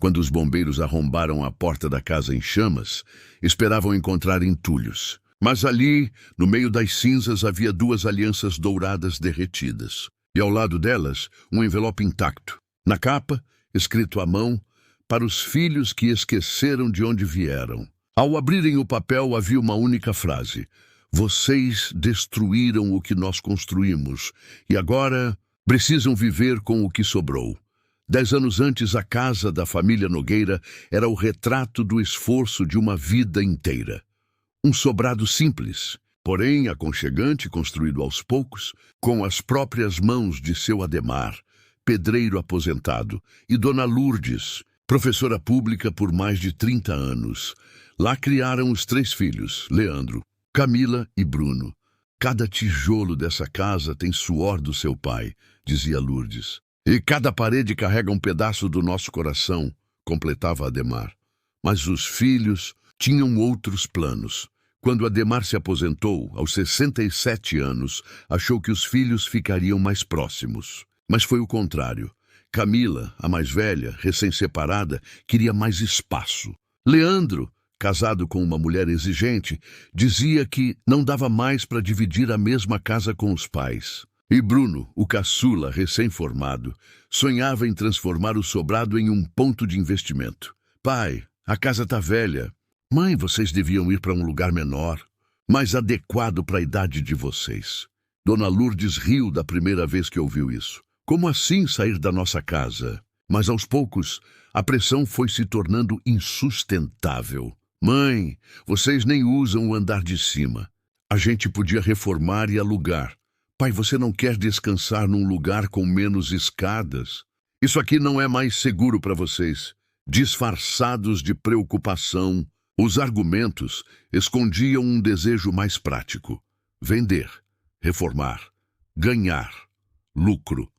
Quando os bombeiros arrombaram a porta da casa em chamas, esperavam encontrar entulhos. Mas ali, no meio das cinzas, havia 2 alianças douradas derretidas. E ao lado delas, um envelope intacto. Na capa, escrito à mão, para os filhos que esqueceram de onde vieram. Ao abrirem o papel, havia uma única frase: vocês destruíram o que nós construímos, e agora precisam viver com o que sobrou. 10 anos antes, a casa da família Nogueira era o retrato do esforço de uma vida inteira. Um sobrado simples, porém aconchegante, construído aos poucos, com as próprias mãos de seu Ademar, pedreiro aposentado, e Dona Lourdes, professora pública por mais de 30 anos. Lá criaram os 3 filhos, Leandro, Camila e Bruno. Cada tijolo dessa casa tem suor do seu pai, dizia Lourdes. E cada parede carrega um pedaço do nosso coração, completava Ademar. Mas os filhos tinham outros planos. Quando Ademar se aposentou, aos 67 anos, achou que os filhos ficariam mais próximos. Mas foi o contrário. Camila, a mais velha, recém-separada, queria mais espaço. Leandro, casado com uma mulher exigente, dizia que não dava mais para dividir a mesma casa com os pais. E Bruno, o caçula recém-formado, sonhava em transformar o sobrado em um ponto de investimento. Pai, a casa tá velha. Mãe, vocês deviam ir para um lugar menor, mais adequado para a idade de vocês. Dona Lourdes riu da primeira vez que ouviu isso. Como assim sair da nossa casa? Mas aos poucos, a pressão foi se tornando insustentável. Mãe, vocês nem usam o andar de cima. A gente podia reformar e alugar. Pai, você não quer descansar num lugar com menos escadas? Isso aqui não é mais seguro para vocês. Disfarçados de preocupação, os argumentos escondiam um desejo mais prático: vender, reformar, ganhar, lucro.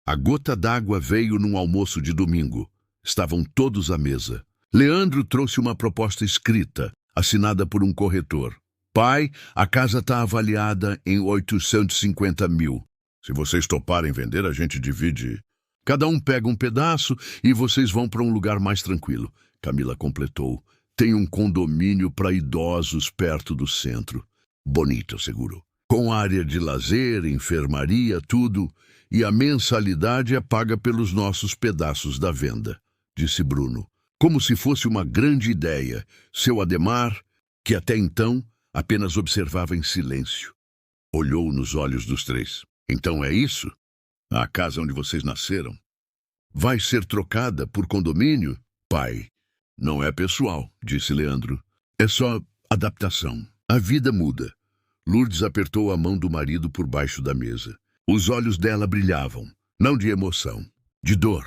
A gota d'água veio num almoço de domingo. Estavam todos à mesa. Leandro trouxe uma proposta escrita, assinada por um corretor. Pai, a casa está avaliada em 850 mil. Se vocês toparem vender, a gente divide. Cada um pega um pedaço e vocês vão para um lugar mais tranquilo. Camila completou. Tem um condomínio para idosos perto do centro. Bonito, seguro. Com área de lazer, enfermaria, tudo. E a mensalidade é paga pelos nossos pedaços da venda, disse Bruno. Como se fosse uma grande ideia. Seu Ademar, que até então apenas observava em silêncio, olhou nos olhos dos 3. Então é isso? A casa onde vocês nasceram? Vai ser trocada por condomínio? Pai, não é pessoal, disse Leandro. É só adaptação. A vida muda. Lourdes apertou a mão do marido por baixo da mesa. Os olhos dela brilhavam, não de emoção, de dor.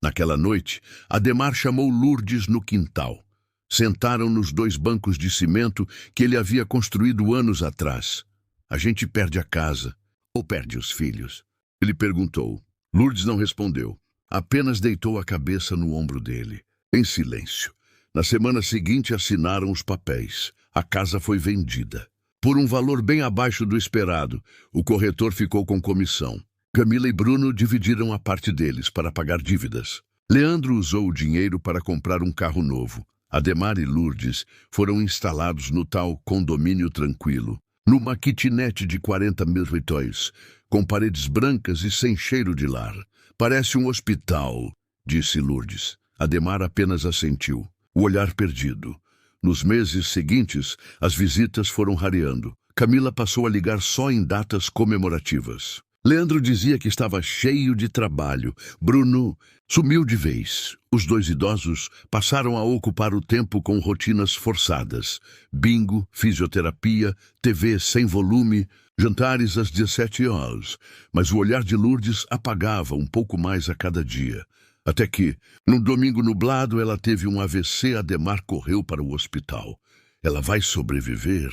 Naquela noite, Ademar chamou Lourdes no quintal. Sentaram nos 2 bancos de cimento que ele havia construído anos atrás. A gente perde a casa ou perde os filhos? Ele perguntou. Lourdes não respondeu. Apenas deitou a cabeça no ombro dele, em silêncio. Na semana seguinte assinaram os papéis. A casa foi vendida. Por um valor bem abaixo do esperado, o corretor ficou com comissão. Camila e Bruno dividiram a parte deles para pagar dívidas. Leandro usou o dinheiro para comprar um carro novo. Ademar e Lourdes foram instalados no tal condomínio tranquilo, numa kitnet de 40 mil réis, com paredes brancas e sem cheiro de lar. Parece um hospital, disse Lourdes. Ademar apenas assentiu, o olhar perdido. Nos meses seguintes, as visitas foram rareando. Camila passou a ligar só em datas comemorativas. Leandro dizia que estava cheio de trabalho. Bruno sumiu de vez. Os 2 idosos passaram a ocupar o tempo com rotinas forçadas. Bingo, fisioterapia, TV sem volume, jantares às 17 horas. Mas o olhar de Lourdes apagava um pouco mais a cada dia. Até que, num domingo nublado, ela teve um AVC. Ademar correu para o hospital. Ela vai sobreviver?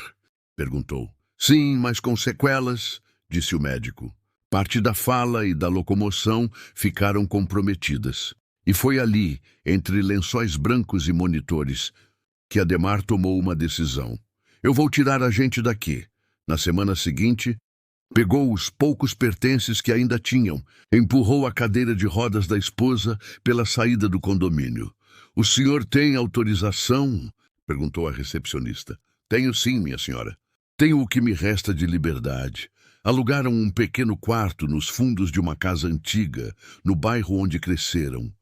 Perguntou. Sim, mas com sequelas, disse o médico. Parte da fala e da locomoção ficaram comprometidas. E foi ali, entre lençóis brancos e monitores, que Ademar tomou uma decisão. Eu vou tirar a gente daqui. Na semana seguinte, Pegou os poucos pertences que ainda tinham, empurrou a cadeira de rodas da esposa pela saída do condomínio. "O senhor tem autorização?" perguntou a recepcionista. "Tenho sim, minha senhora. Tenho o que me resta de liberdade." Alugaram um pequeno quarto nos fundos de uma casa antiga, no bairro onde cresceram.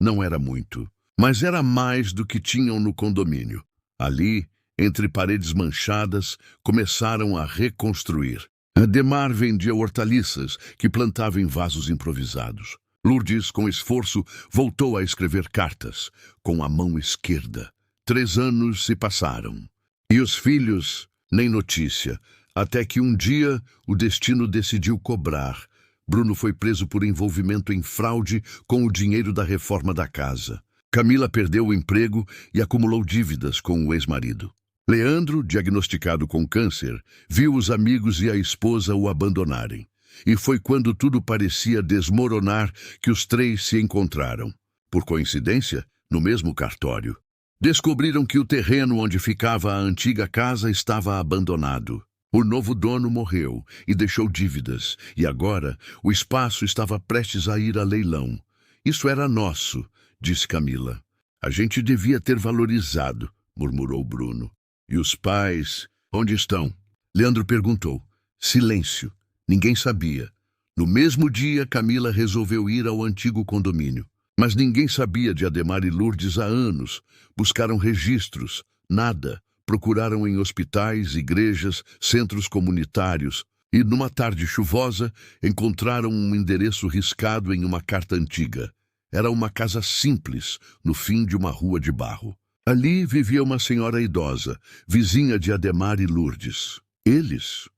Não era muito, mas era mais do que tinham no condomínio. Ali, entre paredes manchadas, começaram a reconstruir. Ademar vendia hortaliças que plantava em vasos improvisados. Lourdes, com esforço, voltou a escrever cartas, com a mão esquerda. 3 anos se passaram. E os filhos, nem notícia, até que um dia o destino decidiu cobrar. Bruno foi preso por envolvimento em fraude com o dinheiro da reforma da casa. Camila perdeu o emprego e acumulou dívidas com o ex-marido. Leandro, diagnosticado com câncer, viu os amigos e a esposa o abandonarem. E foi quando tudo parecia desmoronar que os 3 se encontraram. Por coincidência, no mesmo cartório. Descobriram que o terreno onde ficava a antiga casa estava abandonado. O novo dono morreu e deixou dívidas, e agora o espaço estava prestes a ir a leilão. "Isso era nosso", disse Camila. "A gente devia ter valorizado", murmurou Bruno. "E os pais, onde estão?" Leandro perguntou. Silêncio. Ninguém sabia. No mesmo dia, Camila resolveu ir ao antigo condomínio. Mas ninguém sabia de Ademar e Lourdes há anos. Buscaram registros. Nada. Procuraram em hospitais, igrejas, centros comunitários e, numa tarde chuvosa, encontraram um endereço riscado em uma carta antiga. Era uma casa simples, no fim de uma rua de barro. Ali vivia uma senhora idosa, vizinha de Ademar e Lourdes. Eles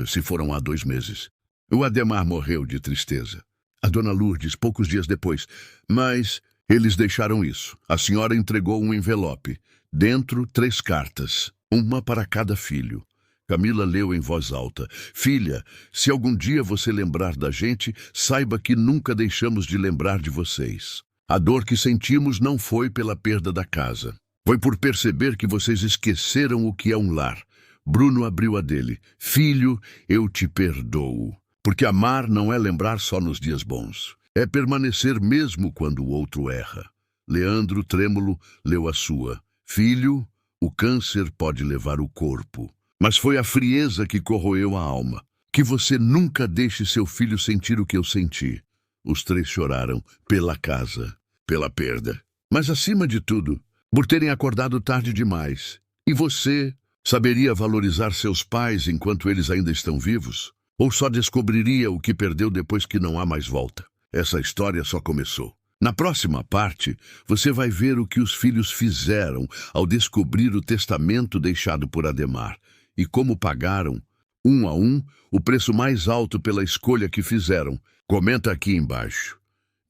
se foram há 2 meses. O Ademar morreu de tristeza. A dona Lourdes, poucos dias depois. Mas eles deixaram isso. A senhora entregou um envelope. Dentro, 3 cartas, uma para cada filho. Camila leu em voz alta. "Filha, se algum dia você lembrar da gente, saiba que nunca deixamos de lembrar de vocês. A dor que sentimos não foi pela perda da casa. Foi por perceber que vocês esqueceram o que é um lar." Bruno abriu a dele. "Filho, eu te perdoo. Porque amar não é lembrar só nos dias bons. É permanecer mesmo quando o outro erra." Leandro, trêmulo, leu a sua. "Filho, o câncer pode levar o corpo, mas foi a frieza que corroeu a alma. Que você nunca deixe seu filho sentir o que eu senti." Os 3 choraram pela casa, pela perda, mas acima de tudo, por terem acordado tarde demais. E você saberia valorizar seus pais enquanto eles ainda estão vivos? Ou só descobriria o que perdeu depois que não há mais volta? Essa história só começou. Na próxima parte, você vai ver o que os filhos fizeram ao descobrir o testamento deixado por Ademar e como pagaram, um a um, o preço mais alto pela escolha que fizeram. Comenta aqui embaixo.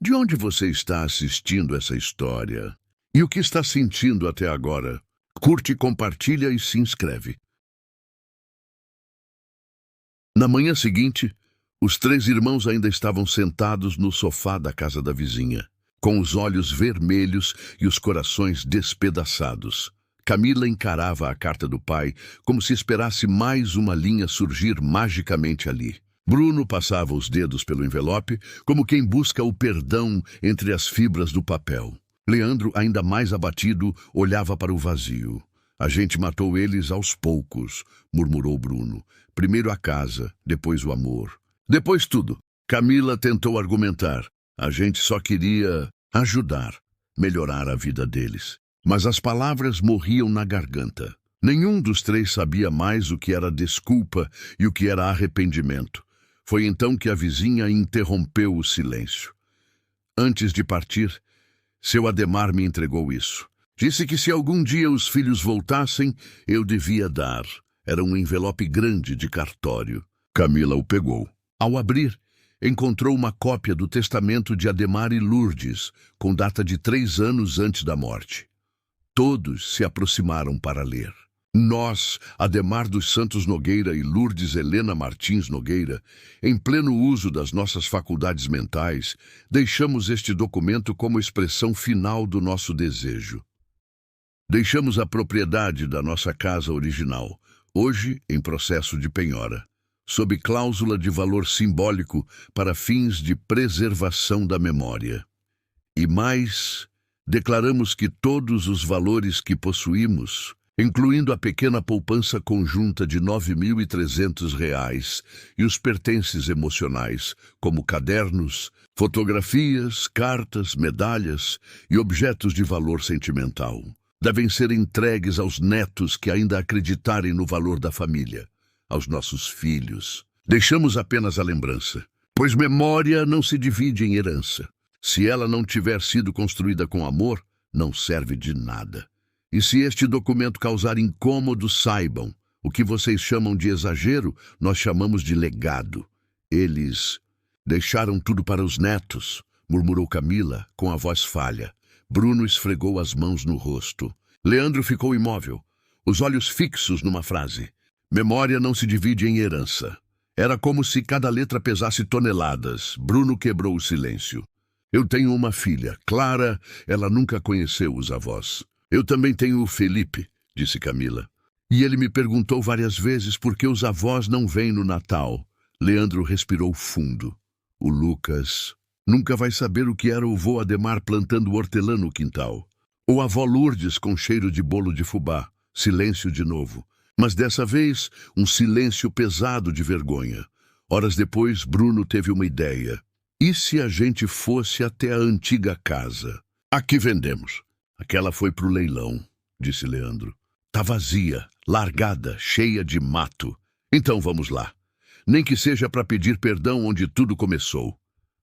De onde você está assistindo essa história? E o que está sentindo até agora? Curte, compartilha e se inscreve. Na manhã seguinte, os 3 irmãos ainda estavam sentados no sofá da casa da vizinha, com os olhos vermelhos e os corações despedaçados. Camila encarava a carta do pai como se esperasse mais uma linha surgir magicamente ali. Bruno passava os dedos pelo envelope, como quem busca o perdão entre as fibras do papel. Leandro, ainda mais abatido, olhava para o vazio. "A gente matou eles aos poucos", murmurou Bruno. "Primeiro a casa, depois o amor. Depois tudo." Camila tentou argumentar. "A gente só queria ajudar, melhorar a vida deles." Mas as palavras morriam na garganta. Nenhum dos 3 sabia mais o que era desculpa e o que era arrependimento. Foi então que a vizinha interrompeu o silêncio. "Antes de partir, seu Ademar me entregou isso. Disse que se algum dia os filhos voltassem, eu devia dar. Era um envelope grande de cartório." Camila o pegou. Ao abrir, encontrou uma cópia do testamento de Ademar e Lourdes, com data de 3 anos antes da morte. Todos se aproximaram para ler. Nós, Ademar dos Santos Nogueira e Lourdes Helena Martins Nogueira, em pleno uso das nossas faculdades mentais, deixamos este documento como expressão final do nosso desejo. Deixamos a propriedade da nossa casa original, hoje em processo de penhora. sob cláusula de valor simbólico para fins de preservação da memória. E mais, declaramos que todos os valores que possuímos, incluindo a pequena poupança conjunta de R$ 9.300 e os pertences emocionais, como cadernos, fotografias, cartas, medalhas e objetos de valor sentimental, devem ser entregues aos netos que ainda acreditarem no valor da família, aos nossos filhos. Deixamos apenas a lembrança, pois memória não se divide em herança. Se ela não tiver sido construída com amor, não serve de nada. E se este documento causar incômodo, saibam, o que vocês chamam de exagero, nós chamamos de legado. Eles deixaram tudo para os netos, murmurou Camila, com a voz falha. Bruno esfregou as mãos no rosto. Leandro ficou imóvel, os olhos fixos numa frase. Memória não se divide em herança. Era como se cada letra pesasse toneladas. Bruno quebrou o silêncio. Eu tenho uma filha, Clara, ela nunca conheceu os avós. Eu também tenho o Felipe, disse Camila. E ele me perguntou várias vezes por que os avós não vêm no Natal. Leandro respirou fundo. O Lucas nunca vai saber o que era o vô Ademar plantando hortelã no quintal. Ou a avó Lourdes com cheiro de bolo de fubá. Silêncio de novo. Mas dessa vez, um silêncio pesado de vergonha. Horas depois, Bruno teve uma ideia. E se a gente fosse até a antiga casa? Aqui vendemos. Aquela foi pro leilão, disse Leandro. Tá vazia, largada, cheia de mato. Então vamos lá. Nem que seja para pedir perdão onde tudo começou.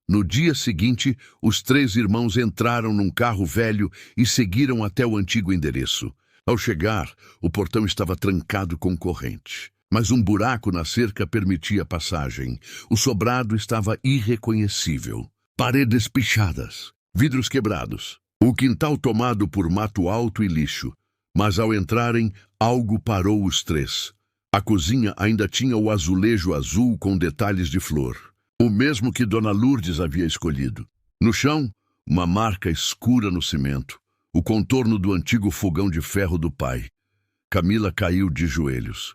No dia seguinte, os 3 irmãos entraram num carro velho e seguiram até o antigo endereço. Ao chegar, o portão estava trancado com corrente, mas um buraco na cerca permitia passagem. O sobrado estava irreconhecível. Paredes pichadas, vidros quebrados. O quintal tomado por mato alto e lixo, mas ao entrarem, algo parou os 3. A cozinha ainda tinha o azulejo azul com detalhes de flor, o mesmo que Dona Lourdes havia escolhido. No chão, uma marca escura no cimento, o contorno do antigo fogão de ferro do pai. Camila caiu de joelhos.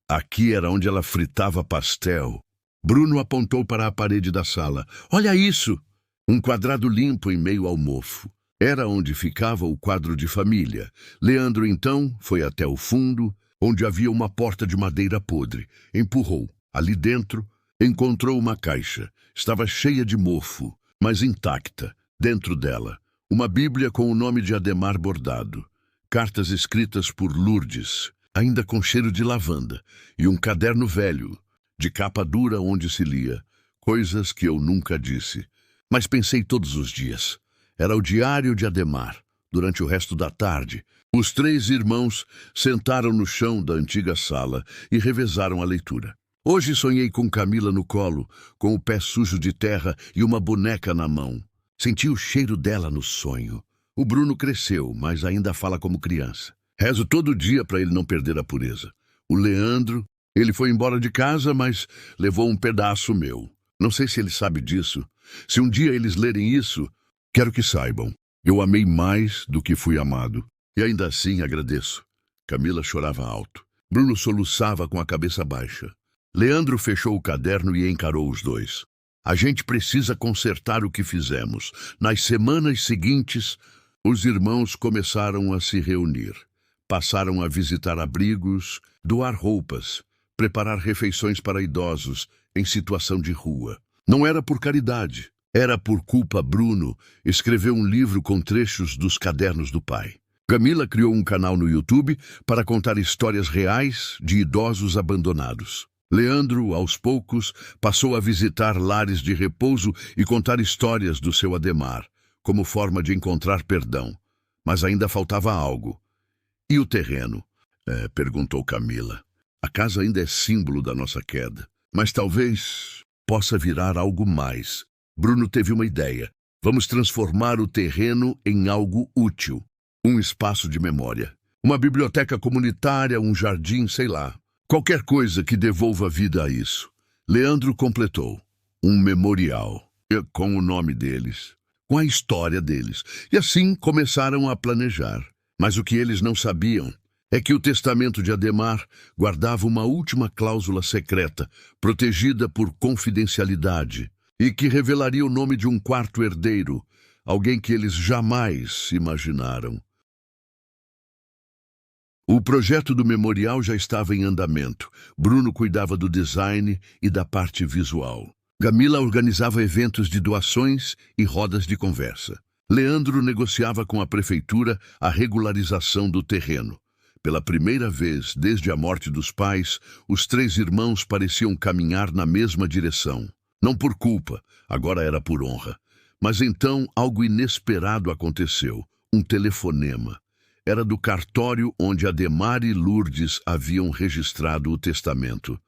Aqui era onde ela fritava pastel. Bruno apontou para a parede da sala. Olha isso! Um quadrado limpo em meio ao mofo. Era onde ficava o quadro de família. Leandro, então, foi até o fundo, onde havia uma porta de madeira podre. Empurrou. Ali dentro, encontrou uma caixa. Estava cheia de mofo, mas intacta. Dentro dela, uma Bíblia com o nome de Ademar bordado. Cartas escritas por Lourdes, ainda com cheiro de lavanda. E um caderno velho, de capa dura onde se lia. Coisas que eu nunca disse. Mas pensei todos os dias. Era o diário de Ademar. Durante o resto da tarde, os 3 irmãos sentaram no chão da antiga sala e revezaram a leitura. Hoje sonhei com Camila no colo, com o pé sujo de terra e uma boneca na mão. Senti o cheiro dela no sonho. O Bruno cresceu, mas ainda fala como criança. Rezo todo dia para ele não perder a pureza. O Leandro, ele foi embora de casa, mas levou um pedaço meu. Não sei se ele sabe disso. Se um dia eles lerem isso, quero que saibam. Eu amei mais do que fui amado. E ainda assim agradeço. Camila chorava alto. Bruno soluçava com a cabeça baixa. Leandro fechou o caderno e encarou os 2. A gente precisa consertar o que fizemos. Nas semanas seguintes, os irmãos começaram a se reunir. Passaram a visitar abrigos, doar roupas, preparar refeições para idosos em situação de rua. Não era por caridade, era por culpa. Bruno escreveu um livro com trechos dos cadernos do pai. Camila criou um canal no YouTube para contar histórias reais de idosos abandonados. Leandro, aos poucos, passou a visitar lares de repouso e contar histórias do seu Ademar, como forma de encontrar perdão. Mas ainda faltava algo. E o terreno? Perguntou Camila. A casa ainda é símbolo da nossa queda, mas talvez possa virar algo mais. Bruno teve uma ideia. Vamos transformar o terreno em algo útil. Um espaço de memória. Uma biblioteca comunitária, um jardim, sei lá. Qualquer coisa que devolva vida a isso. Leandro completou. Um memorial. Com o nome deles. Com a história deles. E assim começaram a planejar. Mas o que eles não sabiam É que o testamento de Ademar guardava uma última cláusula secreta, protegida por confidencialidade, e que revelaria o nome de um quarto herdeiro, alguém que eles jamais imaginaram. O projeto do memorial já estava em andamento. Bruno cuidava do design e da parte visual. Camila organizava eventos de doações e rodas de conversa. Leandro negociava com a prefeitura a regularização do terreno. Pela primeira vez desde a morte dos pais, os três irmãos pareciam caminhar na mesma direção. Não por culpa, agora era por honra. Mas então algo inesperado aconteceu. Um telefonema. Era do cartório onde Ademar e Lourdes haviam registrado o testamento.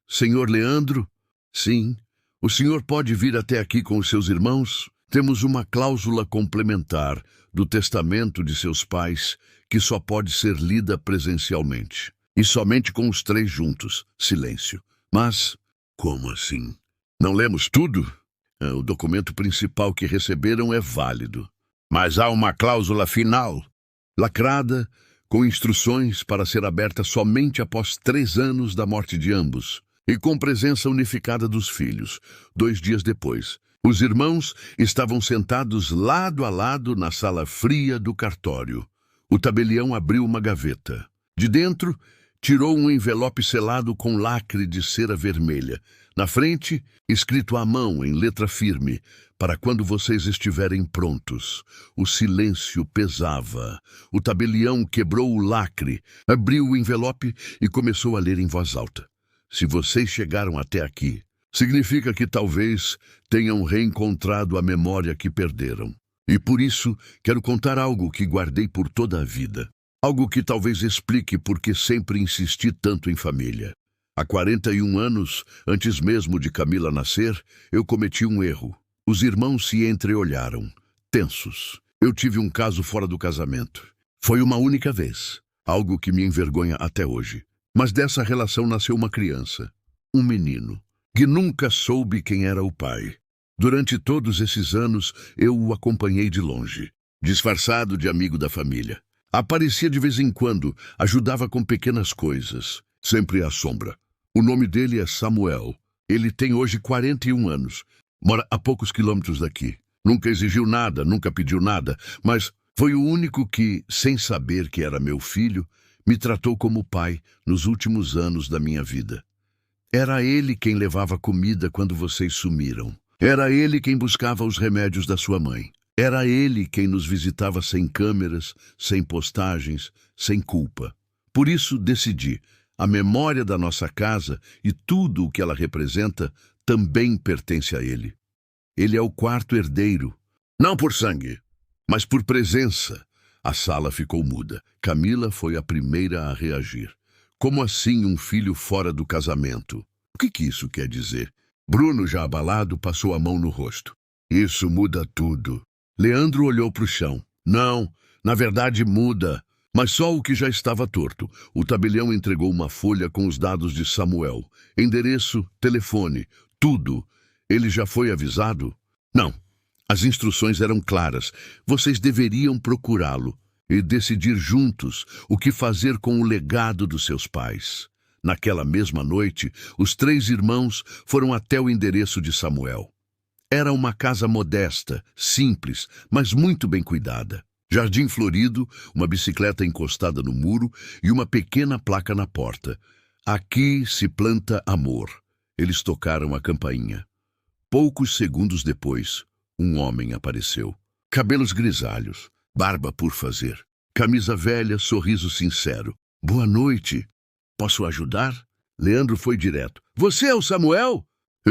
Senhor Leandro? Sim. O senhor pode vir até aqui com os seus irmãos? Temos uma cláusula complementar do testamento de seus pais que só pode ser lida presencialmente. E somente com os três juntos. Silêncio. Mas, como assim? Não lemos tudo? O documento principal que receberam é válido. Mas há uma cláusula final, lacrada, com instruções para ser aberta somente após 3 anos da morte de ambos, e com presença unificada dos filhos. 2 dias depois, os irmãos estavam sentados lado a lado na sala fria do cartório. O tabelião abriu uma gaveta. De dentro, tirou um envelope selado com lacre de cera vermelha. Na frente, escrito à mão, em letra firme, para quando vocês estiverem prontos. O silêncio pesava. O tabelião quebrou o lacre, abriu o envelope e começou a ler em voz alta. Se vocês chegaram até aqui, significa que talvez tenham reencontrado a memória que perderam. E por isso, quero contar algo que guardei por toda a vida. Algo que talvez explique por que sempre insisti tanto em família. Há 41 anos, antes mesmo de Camila nascer, eu cometi um erro. Os irmãos se entreolharam, tensos. Eu tive um caso fora do casamento. Foi uma única vez, algo que me envergonha até hoje. Mas dessa relação nasceu uma criança, um menino, que nunca soube quem era o pai. Durante todos esses anos, eu o acompanhei de longe, disfarçado de amigo da família. Aparecia de vez em quando, ajudava com pequenas coisas, sempre à sombra. O nome dele é Samuel. Ele tem hoje 41 anos. Mora a poucos quilômetros daqui. Nunca exigiu nada, nunca pediu nada, mas foi o único que, sem saber que era meu filho, me tratou como pai nos últimos anos da minha vida. Era ele quem levava comida quando vocês sumiram. Era ele quem buscava os remédios da sua mãe. Era ele quem nos visitava sem câmeras, sem postagens, sem culpa. Por isso decidi, a memória da nossa casa e tudo o que ela representa também pertence a ele. Ele é o quarto herdeiro, não por sangue, mas por presença. A sala ficou muda. Camila foi a primeira a reagir. Como assim um filho fora do casamento? O que isso quer dizer? Bruno, já abalado, passou a mão no rosto. Isso muda tudo. Leandro olhou para o chão. Não, na verdade muda. Mas só o que já estava torto. O tabelião entregou uma folha com os dados de Samuel. Endereço, telefone, tudo. Ele já foi avisado? Não. As instruções eram claras. Vocês deveriam procurá-lo e decidir juntos o que fazer com o legado dos seus pais. Naquela mesma noite, os 3 irmãos foram até o endereço de Samuel. Era uma casa modesta, simples, mas muito bem cuidada. Jardim florido, uma bicicleta encostada no muro e uma pequena placa na porta. Aqui se planta amor. Eles tocaram a campainha. Poucos segundos depois, um homem apareceu. Cabelos grisalhos, barba por fazer, camisa velha, sorriso sincero. Boa noite. Posso ajudar? Leandro foi direto. Você é o Samuel?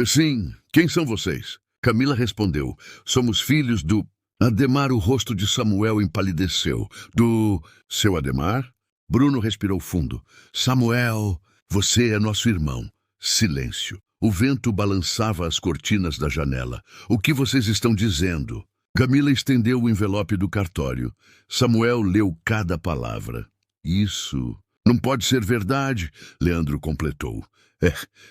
Sim. Quem são vocês? Camila respondeu. Somos filhos do... Ademar, o rosto de Samuel empalideceu. Do... Seu Ademar? Bruno respirou fundo. Samuel, você é nosso irmão. Silêncio. O vento balançava as cortinas da janela. O que vocês estão dizendo? Camila estendeu o envelope do cartório. Samuel leu cada palavra. Isso... Não pode ser verdade, Leandro completou.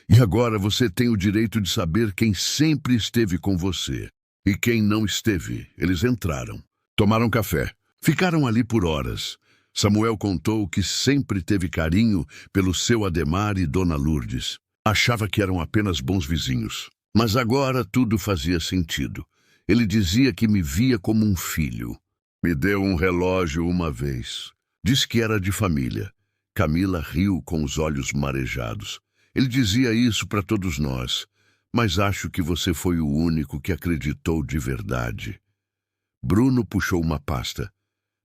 E agora você tem o direito de saber quem sempre esteve com você. E quem não esteve. Eles entraram. Tomaram café. Ficaram ali por horas. Samuel contou que sempre teve carinho pelo seu Ademar e Dona Lourdes. Achava que eram apenas bons vizinhos. Mas agora tudo fazia sentido. Ele dizia que me via como um filho. Me deu um relógio uma vez. Disse que era de família. Camila riu com os olhos marejados. Ele dizia isso para todos nós, mas acho que você foi o único que acreditou de verdade. Bruno puxou uma pasta.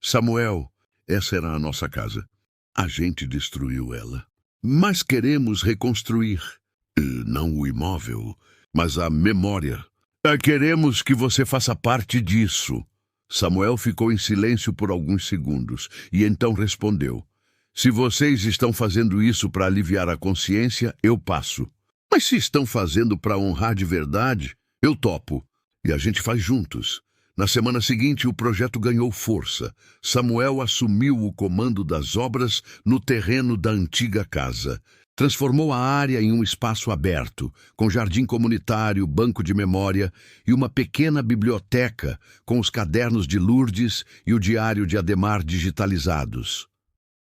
Samuel, essa era a nossa casa. A gente destruiu ela. Mas queremos reconstruir. Não o imóvel, mas a memória. Queremos que você faça parte disso. Samuel ficou em silêncio por alguns segundos e então respondeu. Se vocês estão fazendo isso para aliviar a consciência, eu passo. Mas se estão fazendo para honrar de verdade, eu topo. E a gente faz juntos. Na semana seguinte, o projeto ganhou força. Samuel assumiu o comando das obras no terreno da antiga casa. Transformou a área em um espaço aberto, com jardim comunitário, banco de memória e uma pequena biblioteca com os cadernos de Lourdes e o diário de Ademar digitalizados.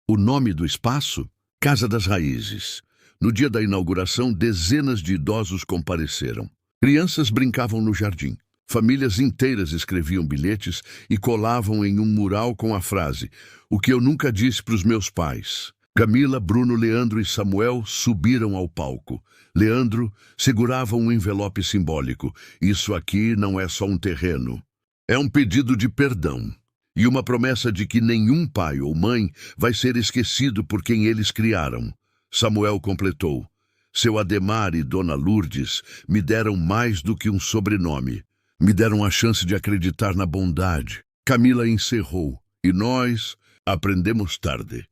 O nome do espaço? Casa das Raízes. No dia da inauguração, dezenas de idosos compareceram. Crianças brincavam no jardim. Famílias inteiras escreviam bilhetes e colavam em um mural com a frase: "O que eu nunca disse para os meus pais." Camila, Bruno, Leandro e Samuel subiram ao palco. Leandro segurava um envelope simbólico. Isso aqui não é só um terreno. É um pedido de perdão. E uma promessa de que nenhum pai ou mãe vai ser esquecido por quem eles criaram. Samuel completou. Seu Ademar e Dona Lourdes me deram mais do que um sobrenome. Me deram a chance de acreditar na bondade. Camila encerrou. E nós aprendemos tarde.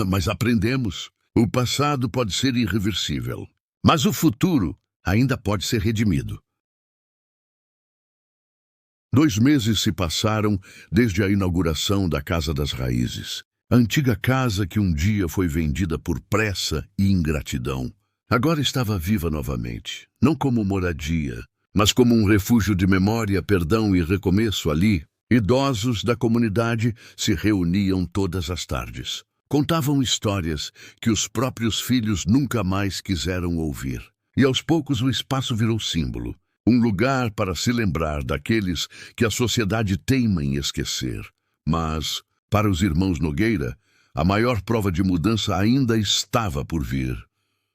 Mas aprendemos. O passado pode ser irreversível. Mas o futuro ainda pode ser redimido. 2 meses se passaram desde a inauguração da Casa das Raízes. A antiga casa que um dia foi vendida por pressa e ingratidão. Agora estava viva novamente. Não como moradia, mas como um refúgio de memória, perdão e recomeço ali. Idosos da comunidade se reuniam todas as tardes. Contavam histórias que os próprios filhos nunca mais quiseram ouvir. E aos poucos o espaço virou símbolo. Um lugar para se lembrar daqueles que a sociedade teima em esquecer. Mas, para os irmãos Nogueira, a maior prova de mudança ainda estava por vir.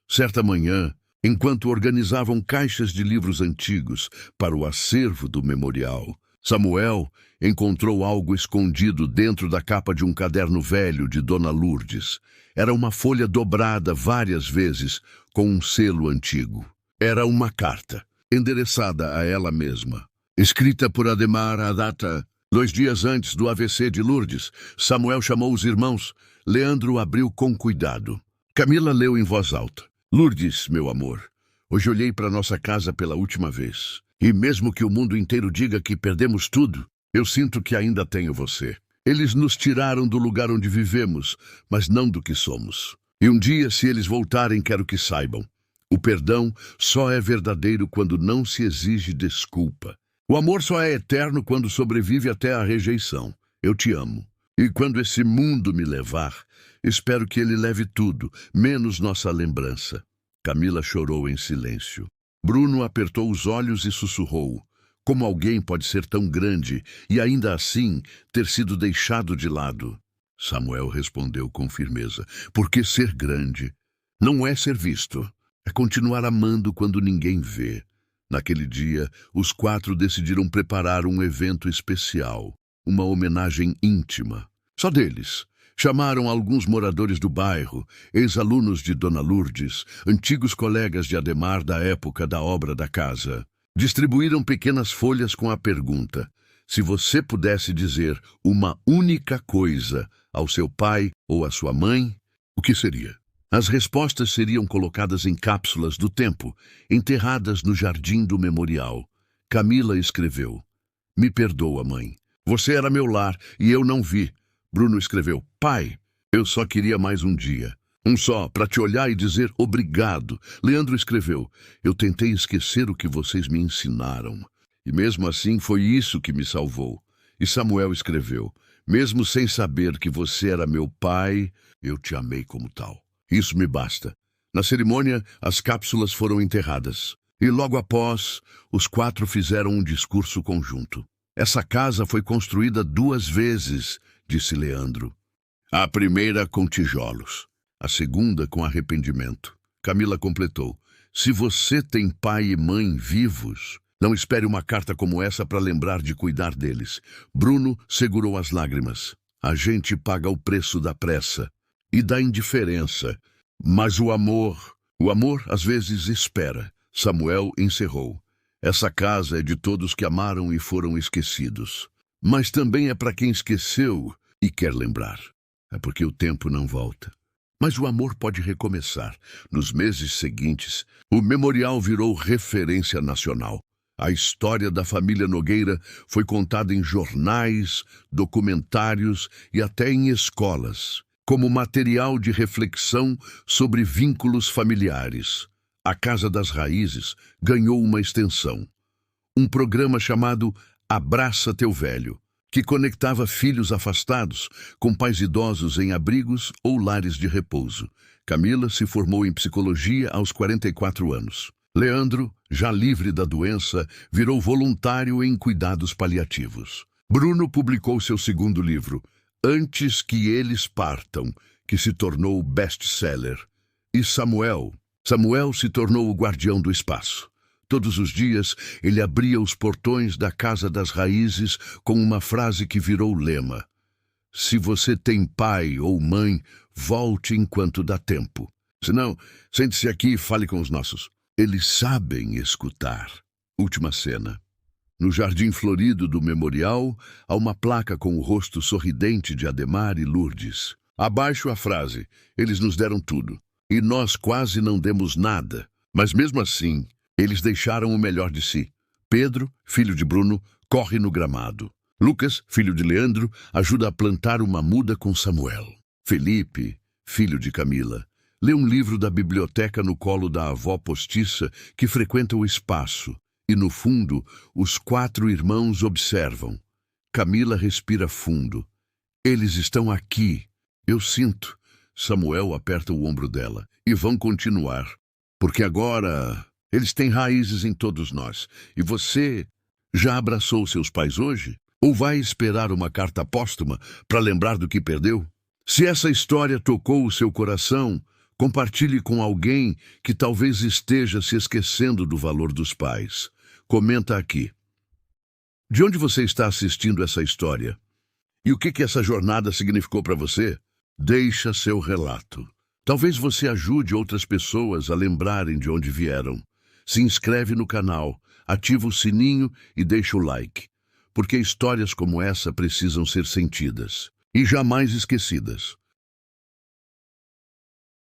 Certa manhã, enquanto organizavam caixas de livros antigos para o acervo do memorial, Samuel encontrou algo escondido dentro da capa de um caderno velho de Dona Lourdes. Era uma folha dobrada várias vezes com um selo antigo. Era uma carta, endereçada a ela mesma. Escrita por Ademar à data 2 dias antes do AVC de Lourdes, Samuel chamou os irmãos. Leandro abriu com cuidado. Camila leu em voz alta. Lourdes, meu amor, hoje olhei para nossa casa pela última vez. E mesmo que o mundo inteiro diga que perdemos tudo, eu sinto que ainda tenho você. Eles nos tiraram do lugar onde vivemos, mas não do que somos. E um dia, se eles voltarem, quero que saibam. O perdão só é verdadeiro quando não se exige desculpa. O amor só é eterno quando sobrevive até a rejeição. Eu te amo. E quando esse mundo me levar, espero que ele leve tudo, menos nossa lembrança. Camila chorou em silêncio. Bruno apertou os olhos e sussurrou. Como alguém pode ser tão grande e ainda assim ter sido deixado de lado? Samuel respondeu com firmeza. Porque ser grande não é ser visto. É continuar amando quando ninguém vê. Naquele dia, os 4 decidiram preparar um evento especial. Uma homenagem íntima. Só deles. Chamaram alguns moradores do bairro, ex-alunos de Dona Lourdes, antigos colegas de Ademar da época da obra da casa. Distribuíram pequenas folhas com a pergunta: se você pudesse dizer uma única coisa ao seu pai ou à sua mãe, o que seria? As respostas seriam colocadas em cápsulas do tempo, enterradas no jardim do memorial. Camila escreveu: me perdoa, mãe. Você era meu lar e eu não vi. Bruno escreveu: pai, eu só queria mais um dia. Um só, para te olhar e dizer obrigado. Leandro escreveu: eu tentei esquecer o que vocês me ensinaram. E mesmo assim foi isso que me salvou. E Samuel escreveu: Mesmo sem saber que você era meu pai, eu te amei como tal. Isso me basta. Na cerimônia, as cápsulas foram enterradas. E logo após, os 4 fizeram um discurso conjunto. Essa casa foi construída 2 vezes, disse Leandro. A primeira com tijolos, a segunda com arrependimento. Camila completou. Se você tem pai e mãe vivos, não espere uma carta como essa para lembrar de cuidar deles. Bruno segurou as lágrimas. A gente paga o preço da pressa e da indiferença. Mas o amor às vezes espera. Samuel encerrou. Essa casa é de todos que amaram e foram esquecidos. Mas também é para quem esqueceu e quer lembrar. É porque o tempo não volta. Mas o amor pode recomeçar. Nos meses seguintes, o memorial virou referência nacional. A história da família Nogueira foi contada em jornais, documentários e até em escolas, como material de reflexão sobre vínculos familiares. A Casa das Raízes ganhou uma extensão. Um programa chamado Abraça Teu Velho, que conectava filhos afastados com pais idosos em abrigos ou lares de repouso. Camila se formou em psicologia aos 44 anos. Leandro, já livre da doença, virou voluntário em cuidados paliativos. Bruno publicou seu segundo livro, Antes que Eles Partam, que se tornou best-seller. E Samuel se tornou o guardião do espaço. Todos os dias, ele abria os portões da Casa das Raízes com uma frase que virou lema. Se você tem pai ou mãe, volte enquanto dá tempo. Se não, sente-se aqui e fale com os nossos. Eles sabem escutar. Última cena. No jardim florido do memorial, há uma placa com o rosto sorridente de Ademar e Lourdes. Abaixo a frase, eles nos deram tudo. E nós quase não demos nada. Mas mesmo assim, eles deixaram o melhor de si. Pedro, filho de Bruno, corre no gramado. Lucas, filho de Leandro, ajuda a plantar uma muda com Samuel. Felipe, filho de Camila, lê um livro da biblioteca no colo da avó postiça que frequenta o espaço. E no fundo, os 4 irmãos observam. Camila respira fundo. Eles estão aqui. Eu sinto. Samuel aperta o ombro dela. E vão continuar. Porque agora eles têm raízes em todos nós. E você já abraçou seus pais hoje? Ou vai esperar uma carta póstuma para lembrar do que perdeu? Se essa história tocou o seu coração, compartilhe com alguém que talvez esteja se esquecendo do valor dos pais. Comenta aqui. De onde você está assistindo essa história? E o que essa jornada significou para você? Deixa seu relato. Talvez você ajude outras pessoas a lembrarem de onde vieram. Se inscreve no canal, ativa o sininho e deixa o like. Porque histórias como essa precisam ser sentidas e jamais esquecidas.